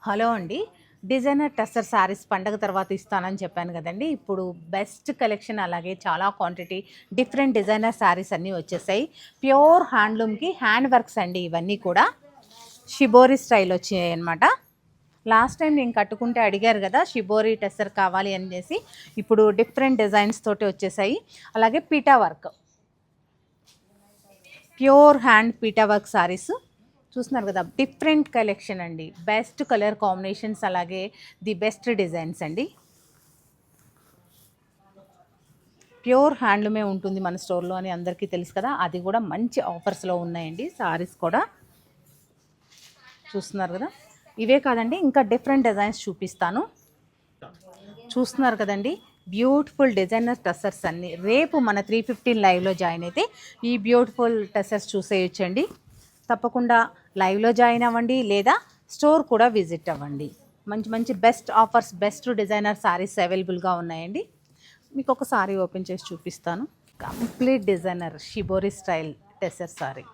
Hello అండి. Designer tussar saris పండగ తర్వాత ఇస్తానని చెప్పాను కదండి. ఇప్పుడు బెస్ట్ కలెక్షన్, అలాగే చాలా క్వాంటిటీ డిఫరెంట్ డిజైనర్ శారీస్ అన్నీ వచ్చేసాయి. ప్యూర్ హ్యాండ్లూమ్కి హ్యాండ్ వర్క్స్ అండి. ఇవన్నీ కూడా షిబోరి స్టైల్ వచ్చాయి అన్నమాట. లాస్ట్ టైం నేను కట్టుకుంటే అడిగారు కదా షిబోరి టెస్సర్ కావాలి అనేసి. ఇప్పుడు డిఫరెంట్ డిజైన్స్ తోటి వచ్చేసాయి. అలాగే PETA work, pure hand PETA work saris చూస్తున్నారు కదా. డిఫరెంట్ కలెక్షన్ అండి. బెస్ట్ కలర్ కాంబినేషన్స్, అలాగే ది బెస్ట్ డిజైన్స్ అండి. ప్యూర్ హ్యాండ్లూమే ఉంటుంది మన స్టోర్లో అని అందరికీ తెలుసు కదా. అది కూడా మంచి ఆఫర్స్లో ఉన్నాయండి సారీస్ కూడా. చూస్తున్నారు కదా. ఇవే కాదండి, ఇంకా డిఫరెంట్ డిజైన్స్ చూపిస్తాను. చూస్తున్నారు కదండి, బ్యూటిఫుల్ డిజైనర్ టసర్స్ అన్నీ. రేపు మన 315 లైవ్లో జాయిన్ అయితే ఈ బ్యూటిఫుల్ టసర్స్ చూసేయచ్చండి. తప్పకుండా లైవ్లో జాయిన్ అవ్వండి, లేదా స్టోర్ కూడా విజిట్ అవ్వండి. మంచి మంచి best offers, best designer saris అవైలబుల్గా ఉన్నాయండి. మీకు ఒక సారీ ఓపెన్ చేసి చూపిస్తాను. Complete designer shibori style tussar sorry.